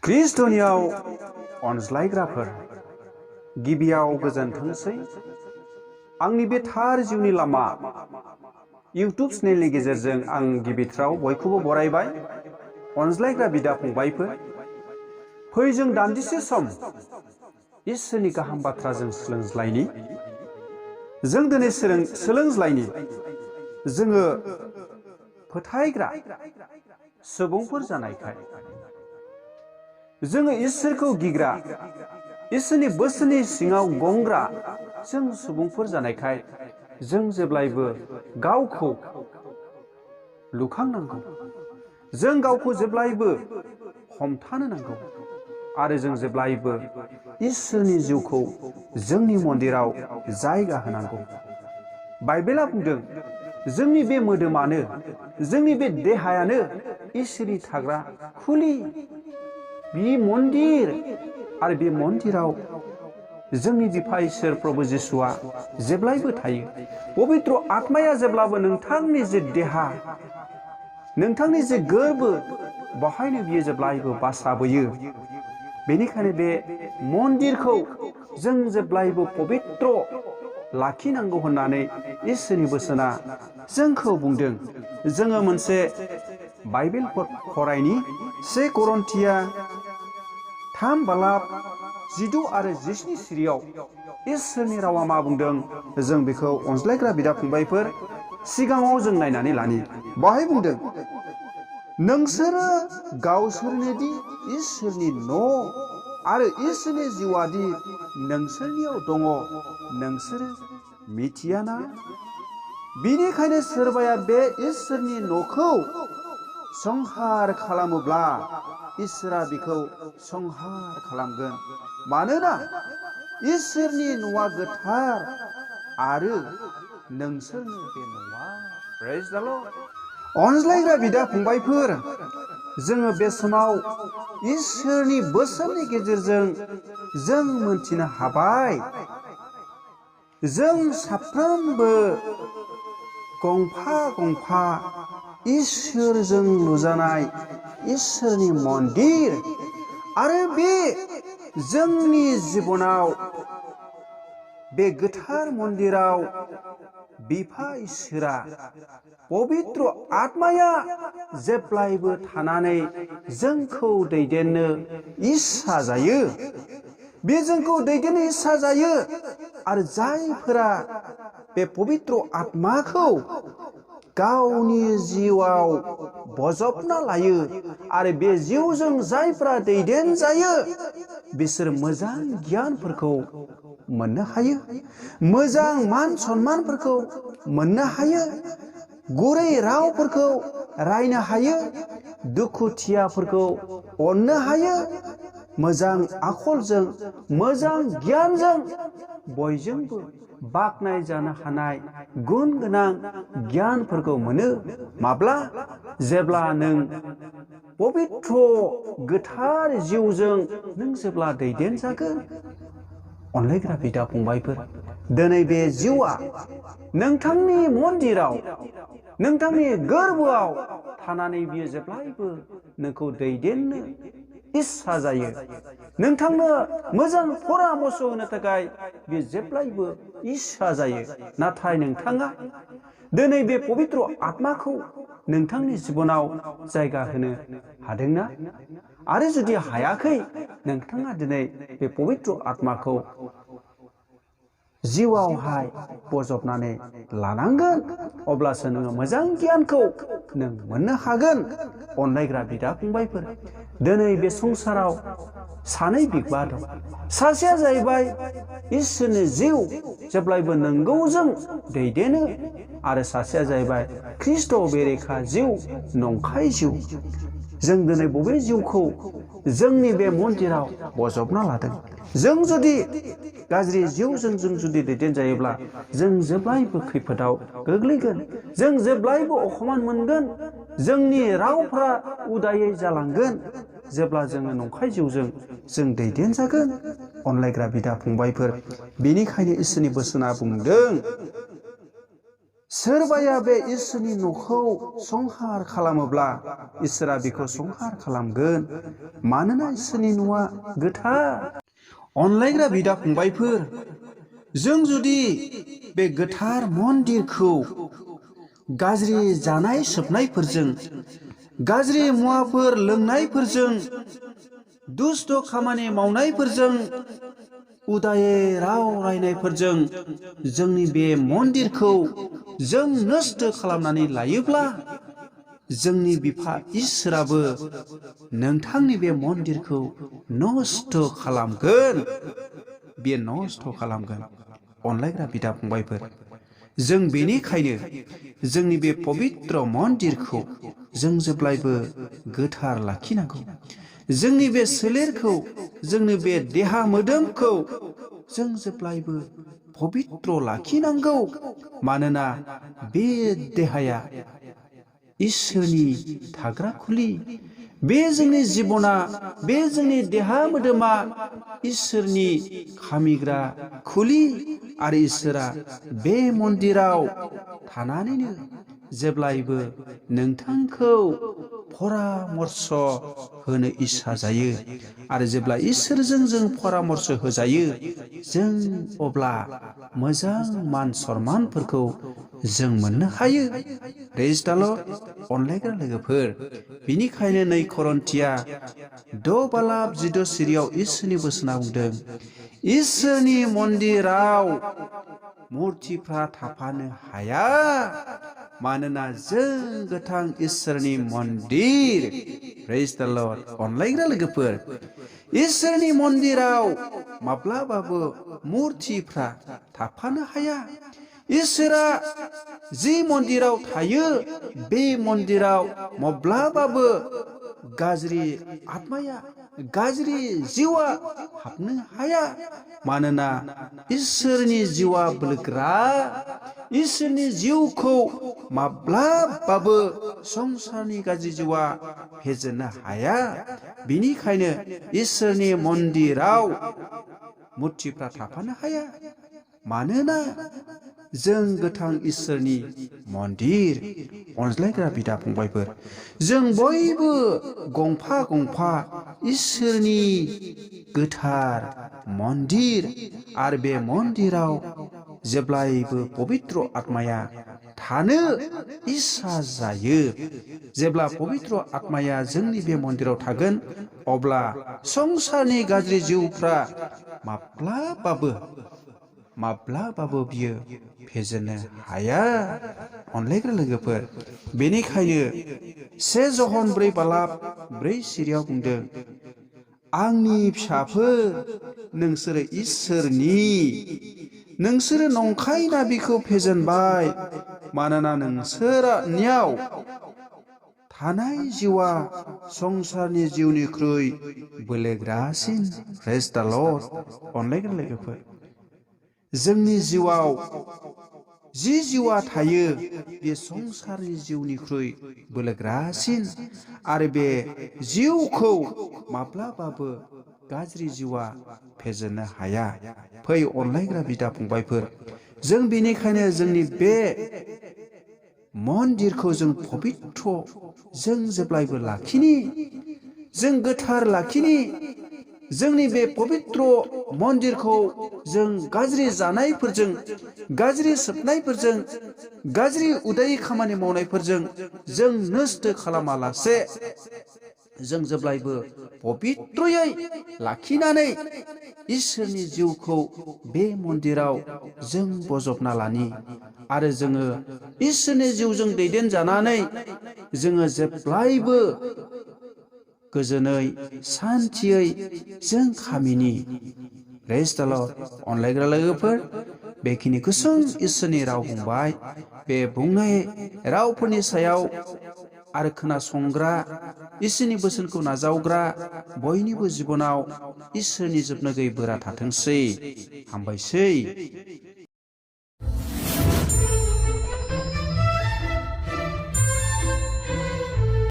ख्रिस्ट'नियाव अनज्लायग्राफोर गिबियाव गोजोनथोंसै। आंनि बे थार जिउनि लामा इउटुब चेनेलनि गेजेरजों आं गिबिथाराव बयखौबो बरायबाय। अनज्लायग्रा बिदा फंबायफोर, फै जों दान्दिसे सम इसोरनि गाहाम बाथ्राजों सोलोंज्लायनि। जों दिनै सोलोंज्लायनि। जोङो फोथायग्रा सुबुंफोर जानायखाय, जोङो इसोरखौ गिग्रा, इसोरनि बोसोननि सिङाव गंग्रा जों सुबुंफोर जानायखाय, जों जेब्लायबो गावखौ लुखांनांगौ। जों गावखौ जेब्लायबो हमथानो नांगौ आरो जों जेब्लायबो इसोरनि जिउखौ जोंनि मन्दिराव जायगा होनांगौ। बाइबेला बुंदों, जोंनि बे मोदोमानो, जोंनि बे देहायानो इसोरनि थाग्रा खुलि, बे मन्दिर। आरो बे मन्दिराव जोंनि बिफा इसोर प्रभु जिसुआ जेब्लायबो थायो। पबित्र आत्माया जेब्लाबो नोंथांनि जे देहा, नोंथांनि जे गोर्बो, बेवहायनो बियो जेब्लायबो बासाबोयो। बेनिखायनो बे मन्दिरखौ जों जेब्लायबो पबित्र लाखिनांगौ होननानै इसोरनि बोसोना जोंखौ बुंदों। जोङो मोनसे बाइबेल फरायनि 1 करन्थिया 3 बालाब 16 आरो 17 सिरियाव इसोरनि रावा मा बुंदों, जों बेखौ अनज्लायग्रा बिदा फंबायफोर सिगाङाव जों नायनानै लानि। बाहाय बुंदों, नोंसोरो गावसोरनोदि इसोरनि न' आरो इसोरनि जिउआदि नोंसोरनियाव दङ, नोंसोरो मिथियाना? बिनिखायनो सोरबाया बे इसोरनि न'खौ संहार खालामोब्ला इसोरा बिखौ संहार खालामगोन। मानोना इसोरनि न'आ गोथार आरो नोंसोरनो बे न'आ। प्रेज द लर्ड। अनज्लायग्रा बिदा फंबायफोर, जोङो बे समाव इसोरनि बोसोननि गेजेरजों जों मोनथिनो हाबाय, जों साफ्रोमबो गंफा गंफा इसोरजों लुजानाय इसोरनि मन्दिर। आरो बे जोंनि जिबनाव, बे गोथार मन्दिराव बिफा इसोरा, पबित्र आत्माया जेब्लायबो थानानै जोंखौ दैदेननो इस्सा जायो। बे जोंखौ दैदेननो इस्सा जायो। आरो जायफोरा बे पबित्र आत्माखौ गावनि जिउआव बजबना लायो आरो बे जिउजों जायफोरा दैदेन जायो, बिसोर मोजां गियानफोरखौ मोननो हायो, मोजां मान सन्मानफोरखौ मोननो हायो, गुरै रावफोरखौ रायनो हायो, दुखुथियाफोरखौ अननो हायो, मोजां आखलजों, मोजां गियानजों बयजोंबो बाख्नाय जानो हानाय गुन गोनां गियानफोरखौ मोनो। माब्ला? जेब्ला नों पबित्र गोथार जिउजों नों जेब्ला दैदेन जागोन। अनलायग्रा बिदा फंबायफोर, दिनै बे जिउआ नोंथांनि मन्दिराव, नोंथांनि गोर्बोआव थानानै बियो जेब्लायबो नोंखौ दैदेननो इस्सा जायो। नोंथांनो मोजां परामर्श होनो थाखाय बियो जेब्लायबो इस्सा जायो। नाथाय नोंथाङा दिनै बे पबित्र आत्माखौ नोंथांनि जिबनाव जायगा होनो हादोंना? आरो जुदि हायाखै, नोंथाङा दिनै बे पबित्र आत्माखौ जिउआवहाय बजबनानै लानांगोन। अब्लासो नोङो मोजां गियानखौ नों मोननो हागोन। अनलायग्रा बिदा फंबायफोर, दिनै बे संसाराव सानै बिगबा दं। सासेया जाहैबाय इसोरनि जिउ, जेब्लायबो नंगौजों दैदेनो। आरो सासेया जाहैबाय ख्रिस्ट' बेरेखा जिउ, नंखाय जिउ। जों दिनै बबे जिउखौ जोंनि बे मन्दिराव बजबना लादों? जों जुदि गाज्रि जिउजों जों जुदि दैदेनजायोब्ला, जों जेब्लायबो खैफोदाव गोग्लैगोन। जों जेब्लायबो अखमान मोनगोन। जोंनि रावफ्रा उदायै जालांगोन जेब्ला जोङो नंखाय जिउजों जों दैदेनजागोन। अनलायग्रा बिदा फंबायफोर, बेनिखायनो इसोरनि बोसोना बुंदों, सोरबाया बे इसोरनि न'खौ संहार खालामोब्ला इसोरा बेखौ संहार खालामगोन, मानोना इसोरनि न'आ गोथार। अनलायग्रा बिदा फंबायफोर, जों जुदि बे गोथार मन्दिरखौ गाज्रि जानाय सोबनायफोरजों, गाज्रि मुवाफोर लोंनायफोरजों, दुष्ट खामानि मावनायफोरजों, उदायै राव रायनायफोरजों जोंनि बे मन्दिरखौ जों नष्ट खालामनानै लायोब्ला जोंनि बिफा इसोराबो नोंथांनि बे मन्दिरखौ नष्ट खालामगोन, बे नष्ट खालामगोन। अनलायग्रा बिदा फंबायफोर, जों बेनिखायनो जोंनि बे पबित्र मन्दिरखौ जों जेब्लायबो गोथार लाखिनांगौ। जोंनि बे सोलेरखौ, जोंनि बे देहा मोदोमखौ जों जेब्लायबो पबित्र लाखिनांगौ, मानोना बे देहाया इसोरनि थाग्रा खुलि। बे जोंनि जिबना, बे जोंनि देहा मोदोमा इसोरनि खामिग्रा खुलि, आरो इसोरा बे मन्दिराव थानानैनो जेब्लायबो नोंथांखौ परामर्श होनो इस्सा जायो। आरो जेब्ला इसोरजों जों परामर्श होजायो, जों अब्ला मोजां मान सन्मानफोरखौ जों मोननो हायो। प्रेज द लर्ड। अनलायग्रा लोगोफोर, बिनिखायनो 2 करिन्थिया 6:16 इसोरनि बोसोना बुंदों, इसोरनि मन्दिराव मुर्तिफ्रा थाफानो हाया, मानोना जों गोथां इसोरनि मन्दिर। प्रेज द लर्ड। अनलायग्रा लोगोफोर, इसोरनि मन्दिराव माब्लाबाबो मुर्तिफ्रा थाफानो हाया। इसोरा जि मन्दिराव थायो, बे मन्दिराव माब्लाबाबो गाज्रि आत्माया, गाज्रि जिउआ हाबनो हाया, मानोना इसोरनि जिउआ बोलोग्रा। इसोरनि जिउखौ माब्लाबाबो संसारनि गाज्रि जिउआ फेजेननो हाया। बिनिखायनो इसोरनि मन्दिराव मुर्तिफ्रा थाफानो हाया, मानोना जों गोथां इसोरनि मन्दिर। अनज्लायग्रा बिदा फंबायफोर, जों बयबो गंफा गंफा इसोरनि गोथार मन्दिर, आरो बे मन्दिराव जेब्लायबो पबित्र आत्माया थानो इस्सा जायो। जेब्ला पबित्र आत्माया जोंनि बे मन्दिराव थागोन, अब्ला संसारनि गाज्रि जिउफ्रा माब्लाबाबो बियो फेजेननो हाया। अनलायग्रा लोगोफोर, बेनिखायनो 1 जहन 4:4 बुंदों, आंनि फिसाफोर, नोंसोरो इसोरनि, नोंसोरो नंखाय नाबिखौ फेजेनबाय, मानोना नोंसोरनियाव थानाय जिउआ संसारनि जिउनिख्रुइ बोलोग्रासिन। प्रेज द लर्ड। अनलायग्रा लोगोफोर, जोंनि जिउआव जि जिउआ थायो, बे संसारनि जिउनिख्रुइ बोलोग्रासिन, आरो बे जिउखौ माब्लाबाबो गाज्रि जिउआ फेजेननो हाया। फै अनलायग्रा बिदा फंबायफोर, जों बेनिखायनो जोंनि बे मन्दिरखौ जों पबित्र जों जेब्लायबो लाखिनि, जों गोथार लाखिनि। जोंनि बे पबित्र मन्दिरखौ जों गाज्रि जानायफोरजों, गाज्रि सोबनायफोरजों, गाज्रि उदायि खामानि मावनायफोरजों जों नष्ट खालामालासे जों जेब्लायबो पबित्रयै लाखिनानै इसोरनि जिउखौ बे मन्दिराव जों बजबना लानि, आरो जोङो इसोरनि जिउजों दैदेनजानानै जोङो जेब्लायबो गोजोनै सान्थियै जों खामिनि। प्रेज द लर्ड। अनलायग्रा लोगोफोर, बेखिनि गुसुं इसोरनि राव बुंबाय। बे बुंनाय रावफोरनि सायाव आरो खोनासंग्रा, इसोरनि बोसोनखौ नाजावग्रा बयनिबो जिबनाव इसोरनि जोबनो गैयै बोरा थाथोंसै। हामबायसै।